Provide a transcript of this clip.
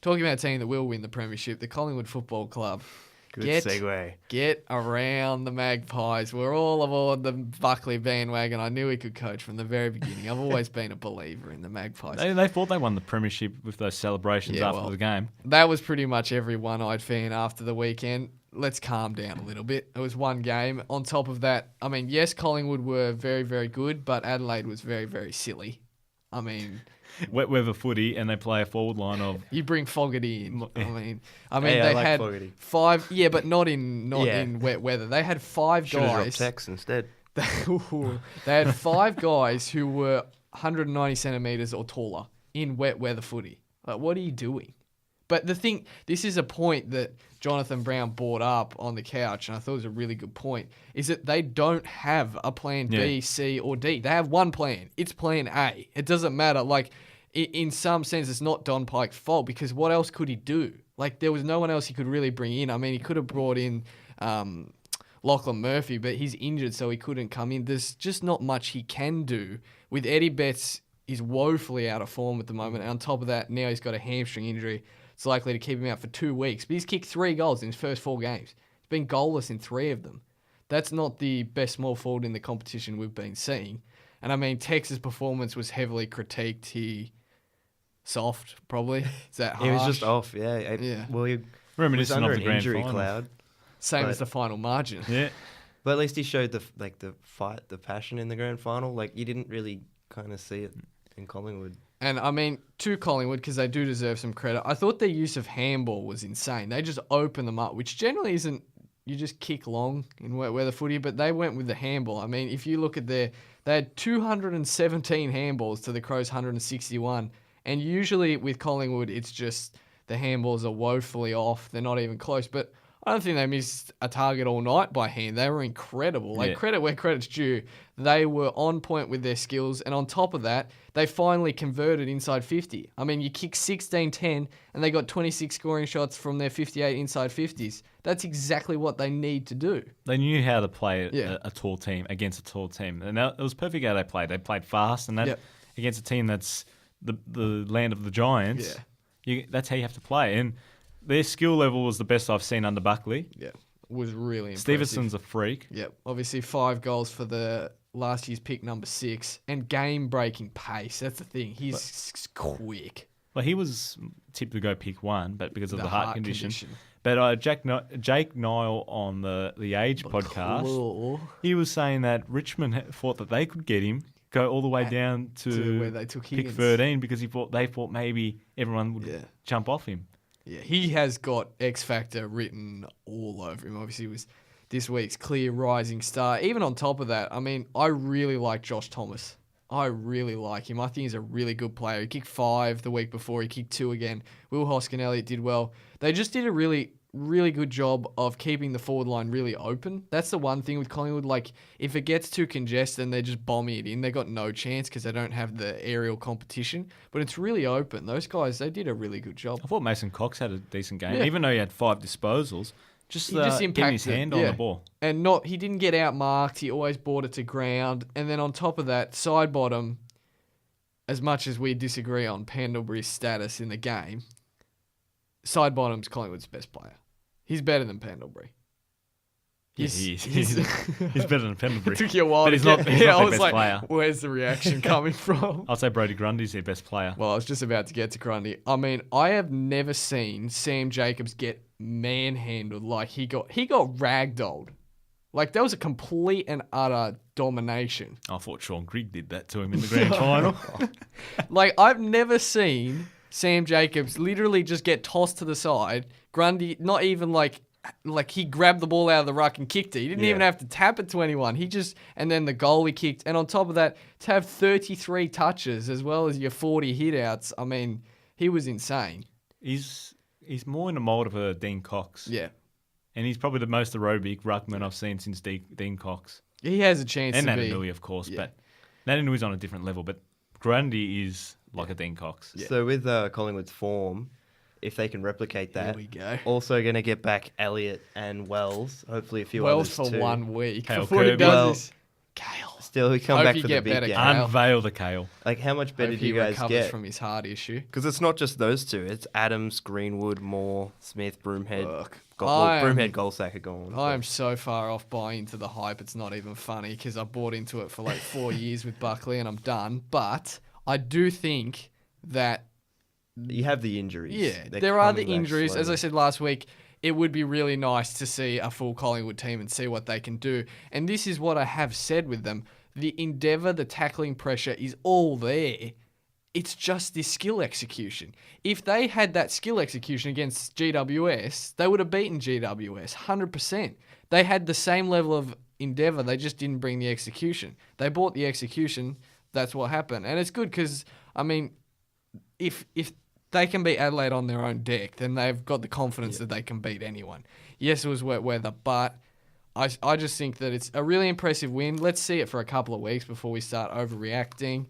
talking about a team that will win the premiership, the Collingwood Football Club. Good segue. Get around the Magpies. We're all aboard the Buckley bandwagon. I knew he could coach from the very beginning. I've always been a believer in the Magpies. They thought they won the premiership with those celebrations after the game. That was pretty much every one-eyed fan after the weekend. Let's calm down a little bit. It was one game. On top of that, I mean, yes, Collingwood were very, very good, but Adelaide was very, very silly. I mean... Wet weather footy, and they play a forward line of... You bring Fogarty in. Yeah. I mean, Hey, they like had Fogarty. 5... Yeah, but not in wet weather. They had 5 Should have dropped guys... Tex instead. They had 5 guys who were 190 centimetres or taller in wet weather footy. Like, what are you doing? But the thing... This is a point that Jonathan Brown brought up on the couch, and I thought it was a really good point, is that they don't have a plan B, C, or D. They have one plan. It's plan A. It doesn't matter. Like, in some sense, it's not Don Pike's fault, because what else could he do? Like, there was no one else he could really bring in. I mean, he could have brought in Lachlan Murphy, but he's injured, so he couldn't come in. There's just not much he can do. With Eddie Betts, he's woefully out of form at the moment. And on top of that, now he's got a hamstring injury. It's likely to keep him out for 2 weeks. But he's kicked 3 goals in his first 4 games. He's been goalless in 3 of them. That's not the best small forward in the competition we've been seeing. And I mean, Tex's performance was heavily critiqued. He soft, probably. Is that harsh? He was just off, yeah. Well, he was Reminiscent under of the an grand injury final. cloud. Same as the final margin. Yeah. But at least he showed the fight, the passion in the grand final. Like, you didn't really kind of see it in Collingwood. And I mean, to Collingwood, because they do deserve some credit, I thought their use of handball was insane. They just opened them up, which generally isn't, you just kick long in wet weather footy, but they went with the handball. I mean, if you look at they had 217 handballs to the Crows' 161. And usually with Collingwood, it's just the handballs are woefully off. They're not even close. But I don't think they missed a target all night by hand. They were incredible. Like, credit where credit's due. They were on point with their skills. And on top of that, they finally converted inside 50. I mean, you kick 16-10 and they got 26 scoring shots from their 58 inside 50s. That's exactly what they need to do. They knew how to play a tall team against a tall team. And it was perfect how they played. They played fast, and that against a team that's the land of the Giants, that's how you have to play. And their skill level was the best I've seen under Buckley. Yeah, was really impressive. Stevenson's a freak. Yep, obviously 5 goals for the last year's pick number 6, and game-breaking pace. That's the thing. He's quick. Well, he was tipped to go pick 1, but because of the heart condition. But Jake Niall on the Age podcast, he was saying that Richmond thought that they could get him, go all the way down to where they took pick Higgins. 13, because they thought maybe everyone would jump off him. Yeah, he has got X Factor written all over him. Obviously, he was this week's clear rising star. Even on top of that, I mean, I really like Josh Thomas. I really like him. I think he's a really good player. He kicked 5 the week before. He kicked 2 again. Will Hoskin-Elliott did well. They just did a really, really good job of keeping the forward line really open. That's the one thing with Collingwood. Like, if it gets too congested, they're just bombing it in. They got no chance because they don't have the aerial competition. But it's really open. Those guys, they did a really good job. I thought Mason Cox had a decent game, even though he had 5 disposals. He just getting his hand on the ball. And he didn't get outmarked. He always brought it to ground. And then on top of that, Sidebottom, as much as we disagree on Pendlebury's status in the game, Sidebottom's Collingwood's best player. He's better than Pendlebury. He's better than Pendlebury. It took you a while but to he's not get... their I was best like, player. Where's the reaction coming from? I'll say Brodie Grundy's their best player. Well, I was just about to get to Grundy. I mean, I have never seen Sam Jacobs get manhandled like he got ragdolled. Like, that was a complete and utter domination. I thought Sean Grigg did that to him in the grand final. Like, I've never seen Sam Jacobs literally just get tossed to the side. Grundy, not even like he grabbed the ball out of the ruck and kicked it. He didn't even have to tap it to anyone. And then the goal he kicked. And on top of that, to have 33 touches as well as your 40 hit-outs, I mean, he was insane. He's more in the mould of a Dean Cox. Yeah. And he's probably the most aerobic ruckman I've seen since Dean Cox. He has a chance and to be. And Natanui, of course. Yeah. But Natanui's on a different level. But Grundy is like a Dean Cox. Yeah. So with Collingwood's form, if they can replicate that, here we go. Also going to get back Elliott and Wells. Hopefully a few Wells others for too. 1 week. Kale Before he Kirby. does this. Kale. Still, we come Hope back you for the get big better, game. Kale. Unveil the Kale. Like, how much better Hope do he you guys recovers get? from his heart issue. Because it's not just those two. It's Adams, Greenwood, Moore, Smith, Broomhead. Look, Broomhead, Goldsack are gone. I am so far off buying into the hype. It's not even funny because I bought into it for like 4 years with Buckley and I'm done. But I do think that You have the injuries. yeah, They're there are the coming back injuries. As I slowly. said last week, it would be really nice to see a full Collingwood team and see what they can do. And this is what I have said with them. The endeavour, the tackling pressure is all there. It's just this skill execution. If they had that skill execution against GWS, they would have beaten GWS 100%. They had the same level of endeavour. They just didn't bring the execution. They brought the execution. That's what happened. And it's good because, I mean, if they can beat Adelaide on their own deck, then they've got the confidence that they can beat anyone. Yes, it was wet weather, but I just think that it's a really impressive win. Let's see it for a couple of weeks before we start overreacting.